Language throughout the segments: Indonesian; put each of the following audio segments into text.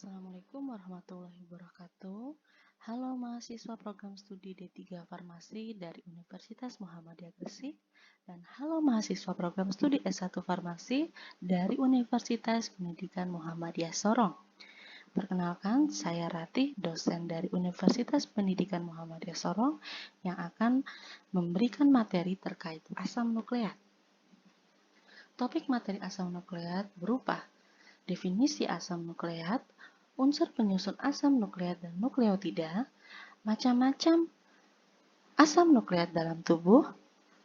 Assalamualaikum warahmatullahi wabarakatuh. Halo mahasiswa program studi D3 Farmasi dari Universitas Muhammadiyah Gresik dan halo mahasiswa program studi S1 Farmasi dari Universitas Pendidikan Muhammadiyah Sorong. Perkenalkan, saya Ratih, dosen dari Universitas Pendidikan Muhammadiyah Sorong yang akan memberikan materi terkait asam nukleat. Topik materi asam nukleat berupa definisi asam nukleat, unsur penyusun asam nukleat dan nukleotida, macam-macam asam nukleat dalam tubuh,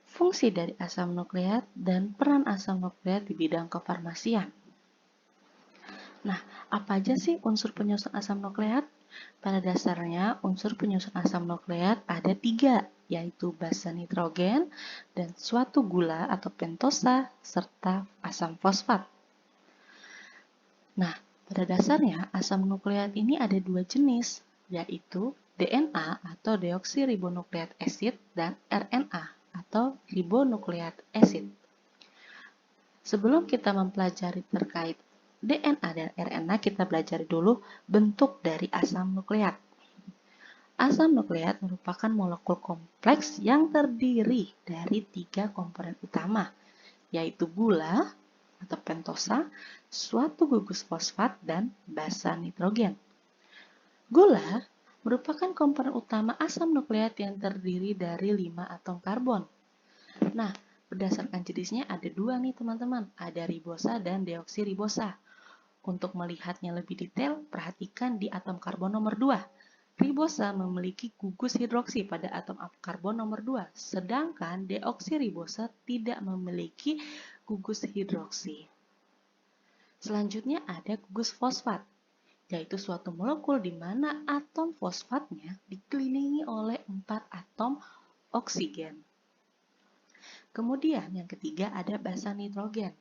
fungsi dari asam nukleat, dan peran asam nukleat di bidang kefarmasian. Nah, apa aja sih unsur penyusun asam nukleat? Pada dasarnya, unsur penyusun asam nukleat ada 3, yaitu basa nitrogen dan suatu gula atau pentosa, serta asam fosfat. Nah, pada dasarnya asam nukleat ini ada 2 jenis, yaitu DNA atau deoksiribonukleat acid dan RNA atau ribonukleat acid. Sebelum kita mempelajari terkait DNA dan RNA, kita belajar dulu bentuk dari asam nukleat. Asam nukleat merupakan molekul kompleks yang terdiri dari 3 komponen utama, yaitu gula atau pentosa, suatu gugus fosfat, dan basa nitrogen. Gula merupakan komponen utama asam nukleat yang terdiri dari 5 atom karbon. Nah, berdasarkan jenisnya ada 2 nih teman-teman, ada ribosa dan deoksiribosa. Untuk melihatnya lebih detail, perhatikan di atom karbon nomor 2. Ribosa memiliki gugus hidroksi pada atom karbon nomor 2, sedangkan deoksiribosa tidak memiliki gugus hidroksi. Selanjutnya ada gugus fosfat, yaitu suatu molekul di mana atom fosfatnya dikelilingi oleh 4 atom oksigen. Kemudian yang ketiga ada basa nitrogen,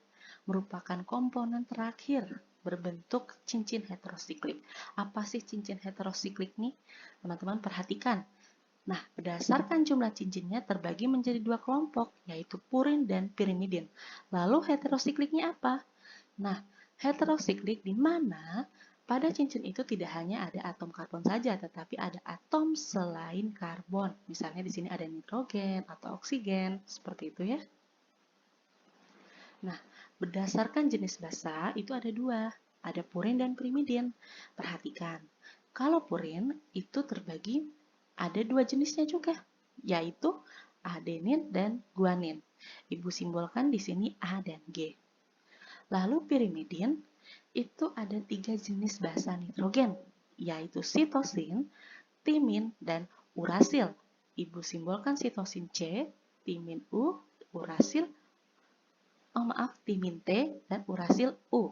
merupakan komponen terakhir berbentuk cincin heterosiklik. Apa sih cincin heterosiklik nih? Teman-teman perhatikan. Nah, berdasarkan jumlah cincinnya terbagi menjadi 2 kelompok, yaitu purin dan pirimidin. Lalu heterosikliknya apa? Nah, heterosiklik di mana pada cincin itu tidak hanya ada atom karbon saja, tetapi ada atom selain karbon. Misalnya di sini ada nitrogen atau oksigen, seperti itu ya. Nah, berdasarkan jenis basa itu ada 2, ada purin dan pirimidin. Perhatikan, kalau purin itu terbagi ada 2 jenisnya juga, yaitu adenin dan guanin. Ibu simbolkan di sini A dan G. Lalu pirimidin itu ada 3 jenis basa nitrogen, yaitu sitosin, timin, dan urasil. Ibu simbolkan sitosin C, timin U, urasil, timin T, dan urasil U.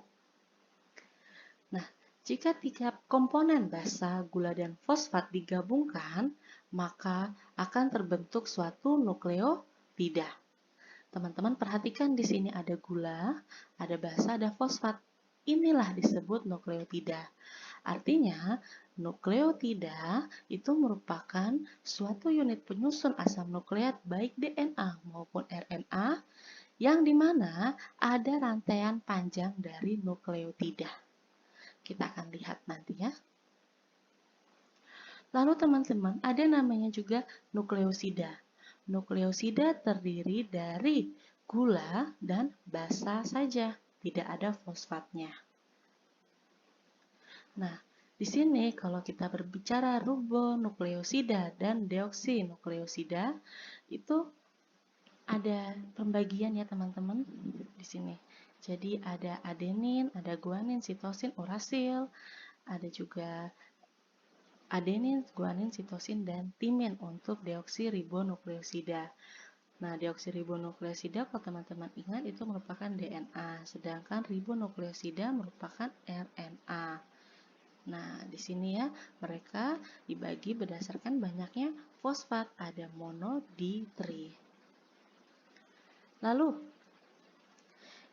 Nah, jika 3 komponen basa, gula, dan fosfat digabungkan, maka akan terbentuk suatu nukleotida. Teman-teman perhatikan di sini ada gula, ada basa, ada fosfat. Inilah disebut nukleotida. Artinya, nukleotida itu merupakan suatu unit penyusun asam nukleat baik DNA maupun RNA yang dimana ada rantaian panjang dari nukleotida. Kita akan lihat nanti ya. Lalu teman-teman, ada namanya juga nukleosida. Nukleosida terdiri dari gula dan basa saja, tidak ada fosfatnya. Nah, di sini kalau kita berbicara ribonukleosida dan deoksinukleosida, itu ada pembagian ya teman-teman di sini. Jadi ada adenin, ada guanin, sitosin, urasil, ada juga adenin, guanin, sitosin, dan timin untuk deoksiribonukleosida. Nah, deoksiribonukleosida kalau teman-teman ingat itu merupakan DNA, sedangkan ribonukleosida merupakan RNA. Nah, di sini ya mereka dibagi berdasarkan banyaknya fosfat, ada mono, di, tri. Lalu,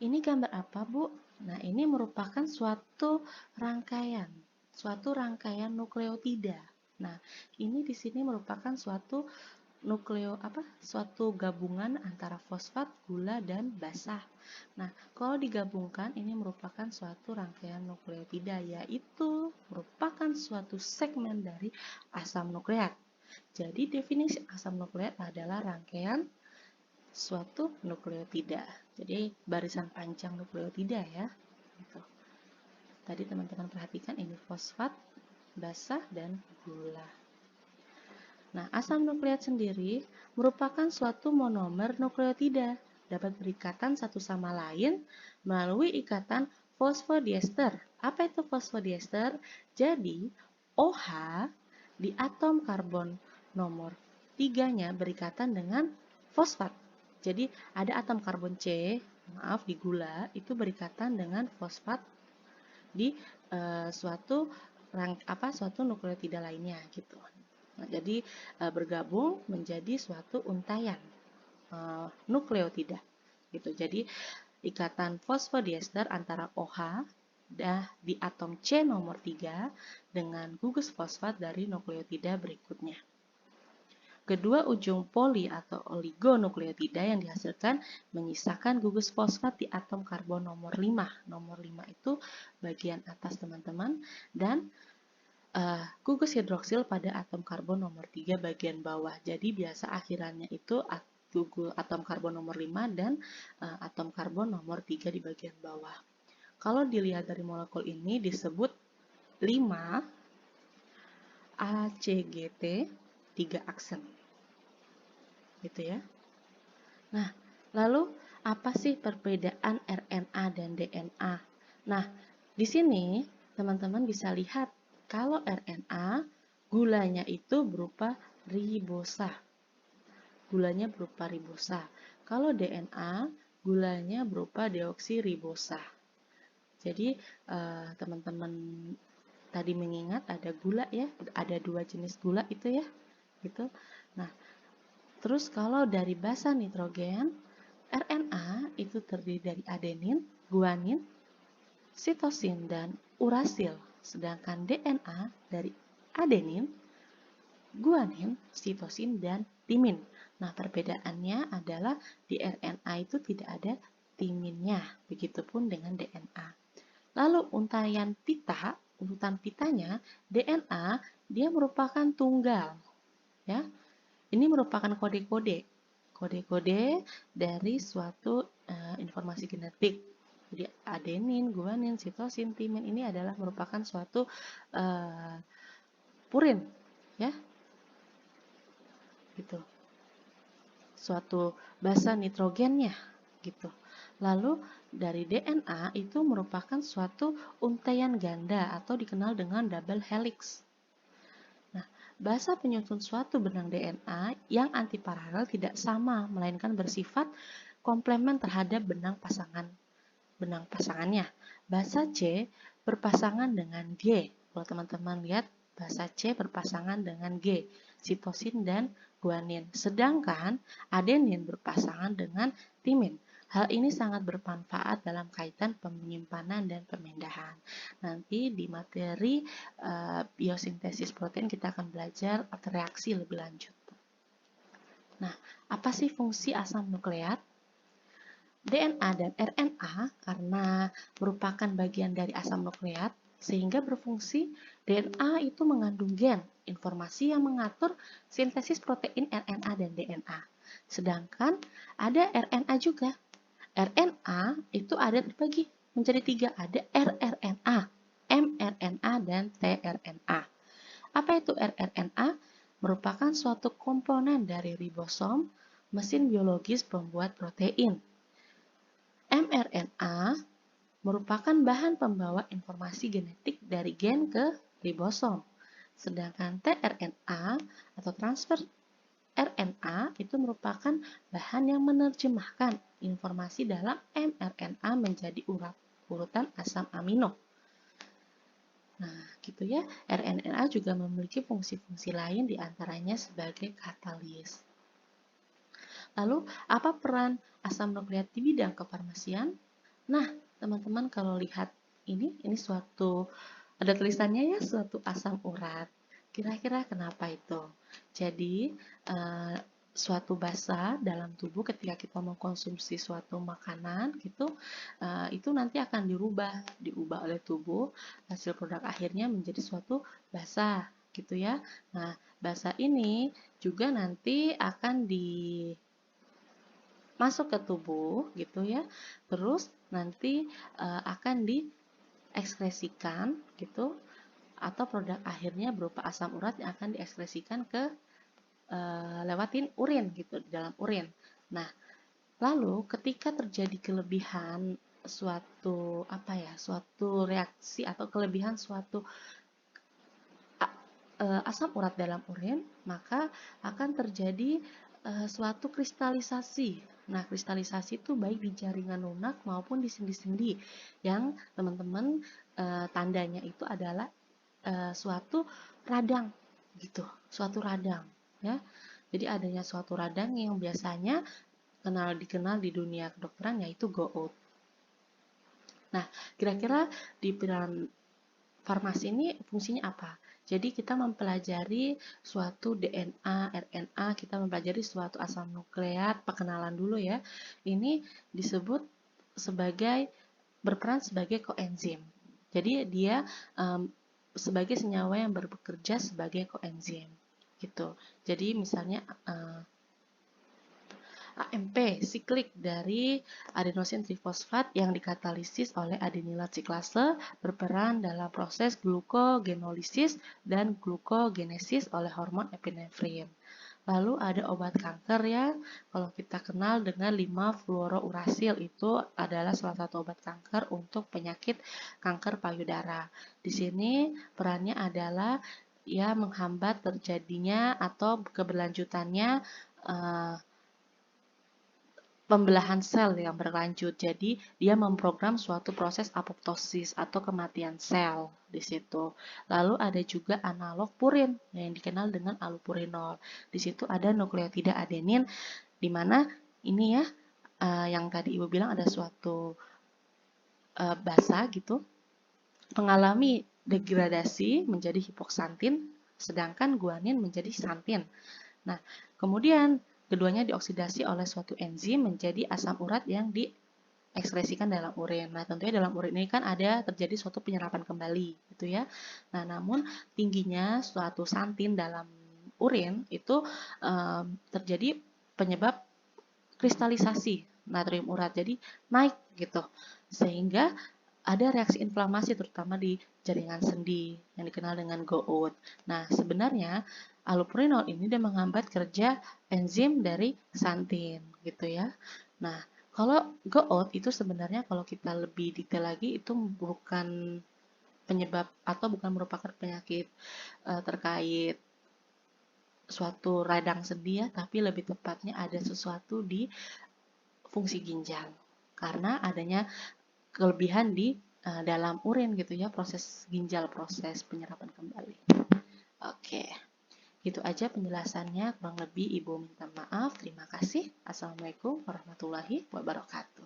ini gambar apa, Bu? Nah, ini merupakan suatu rangkaian nukleotida. Nah, ini di sini merupakan suatu suatu gabungan antara fosfat, gula, dan basa. Nah, kalau digabungkan ini merupakan suatu rangkaian nukleotida, yaitu merupakan suatu segmen dari asam nukleat. Jadi definisi asam nukleat adalah rangkaian suatu nukleotida. Jadi barisan panjang nukleotida ya. Gitu. Tadi teman-teman perhatikan ini fosfat, basa, dan gula. Nah, asam nukleat sendiri merupakan suatu monomer nukleotida, dapat berikatan satu sama lain melalui ikatan fosfodiester. Apa itu fosfodiester? Jadi, OH di atom karbon nomor 3-nya berikatan dengan fosfat. Jadi, ada atom karbon C, di gula, itu berikatan dengan fosfat di suatu nukleotida lainnya gitu. Nah, jadi bergabung menjadi suatu untayan nukleotida gitu. Jadi ikatan fosfodiester antara OH di atom C nomor 3 dengan gugus fosfat dari nukleotida berikutnya. Kedua ujung poli atau oligonukleotida yang dihasilkan menyisakan gugus fosfat di atom karbon nomor 5. Nomor 5 itu bagian atas teman-teman, dan gugus hidroksil pada atom karbon nomor 3 bagian bawah. Jadi biasa akhirannya itu atom karbon nomor 5 dan atom karbon nomor 3 di bagian bawah. Kalau dilihat dari molekul ini disebut 5 ACGT 3 aksen. Gitu ya. Nah, lalu apa sih perbedaan RNA dan DNA? Nah, di sini teman-teman bisa lihat kalau RNA gulanya itu berupa ribosa. Gulanya berupa ribosa. Kalau DNA gulanya berupa deoksiribosa. Jadi teman-teman tadi mengingat ada gula ya, ada 2 jenis gula itu ya. Gitu. Nah, terus kalau dari basa nitrogen, RNA itu terdiri dari adenin, guanin, sitosin, dan urasil. Sedangkan DNA dari adenin, guanin, sitosin, dan timin. Nah, perbedaannya adalah di RNA itu tidak ada timinnya, begitupun dengan DNA. Lalu urutan pitanya DNA dia merupakan tunggal, ya. Ini merupakan kode-kode dari suatu informasi genetik. Jadi adenin, guanin, sitosin, timin ini adalah merupakan suatu purin, ya, gitu. Suatu basa nitrogennya, gitu. Lalu dari DNA itu merupakan suatu untaian ganda atau dikenal dengan double helix. Nah, basa penyusun suatu benang DNA yang antiparalel tidak sama, melainkan bersifat komplement terhadap benang pasangannya. Basa C berpasangan dengan G. Kalau teman-teman lihat, basa C berpasangan dengan G, sitosin dan guanin. Sedangkan adenin berpasangan dengan timin. Hal ini sangat bermanfaat dalam kaitan penyimpanan dan pemindahan. Nanti di materi biosintesis protein kita akan belajar reaksi lebih lanjut. Nah, apa sih fungsi asam nukleat? DNA dan RNA karena merupakan bagian dari asam nukleat sehingga berfungsi. DNA itu mengandung gen, informasi yang mengatur sintesis protein RNA dan DNA. Sedangkan ada RNA juga. RNA itu ada terbagi menjadi 3, ada rRNA, mRNA, dan tRNA. Apa itu rRNA? Merupakan suatu komponen dari ribosom, mesin biologis pembuat protein. mRNA merupakan bahan pembawa informasi genetik dari gen ke ribosom. Sedangkan tRNA atau transfer RNA itu merupakan bahan yang menerjemahkan informasi dalam mRNA menjadi urutan asam amino. Nah, gitu ya. RNA juga memiliki fungsi-fungsi lain diantaranya sebagai katalis. Lalu, apa peran asam nukleat di bidang kefarmasian? Nah, teman-teman kalau lihat ini suatu, ada tulisannya ya, suatu asam urat. Kira-kira kenapa itu? Jadi, suatu basa dalam tubuh ketika kita mengkonsumsi suatu makanan gitu, itu nanti akan diubah oleh tubuh, hasil produk akhirnya menjadi suatu basa gitu ya. Nah, basa ini juga nanti akan masuk ke tubuh gitu ya, terus nanti akan diekskresikan gitu, atau produk akhirnya berupa asam urat yang akan diekskresikan ke lewatin urin gitu, di dalam urin. Nah, lalu ketika terjadi kelebihan suatu reaksi atau kelebihan suatu asam urat dalam urin, maka akan terjadi suatu kristalisasi. Nah, kristalisasi itu baik di jaringan lunak maupun di sendi-sendi, yang teman-teman tandanya itu adalah suatu radang gitu, suatu radang ya. Jadi adanya suatu radang yang biasanya dikenal di dunia kedokteran yaitu gout. Nah, kira-kira di pilar farmasi ini fungsinya apa? Jadi kita mempelajari suatu DNA, RNA, kita mempelajari suatu asam nukleat, pengenalan dulu ya. Ini disebut berperan sebagai koenzim. Jadi dia sebagai senyawa yang bekerja sebagai koenzim gitu. Jadi misalnya AMP siklik dari adenosin trifosfat yang dikatalisis oleh adenilat siklase berperan dalam proses glukogenolisis dan glukogenesis oleh hormon epinefrin. Lalu ada obat kanker ya, kalau kita kenal dengan 5-fluorourasil itu adalah salah satu obat kanker untuk penyakit kanker payudara. Di sini perannya adalah ya menghambat terjadinya atau keberlanjutannya pembelahan sel yang berlanjut. Jadi dia memprogram suatu proses apoptosis atau kematian sel di situ. Lalu ada juga analog purin yang dikenal dengan allopurinol. Di situ ada nukleotida adenin, di mana ini ya yang tadi Ibu bilang ada suatu basa gitu mengalami degradasi menjadi hipoksantin, sedangkan guanin menjadi santin. Nah, kemudian keduanya dioksidasi oleh suatu enzim menjadi asam urat yang diekskresikan dalam urin. Nah, tentunya dalam urin ini kan ada terjadi suatu penyerapan kembali, gitu ya. Nah, namun tingginya suatu santin dalam urin itu terjadi penyebab kristalisasi natrium urat, jadi naik gitu, sehingga ada reaksi inflamasi terutama di jaringan sendi yang dikenal dengan gout. Nah, sebenarnya allopurinol ini dia menghambat kerja enzim dari santin gitu ya. Nah, kalau gout itu sebenarnya kalau kita lebih detail lagi itu bukan penyebab atau bukan merupakan penyakit terkait suatu radang sendi ya, tapi lebih tepatnya ada sesuatu di fungsi ginjal karena adanya kelebihan di dalam urin gitu ya, proses ginjal, proses penyerapan kembali. Oke, gitu aja penjelasannya, kurang lebih Ibu minta maaf. Terima kasih. Assalamualaikum warahmatullahi wabarakatuh.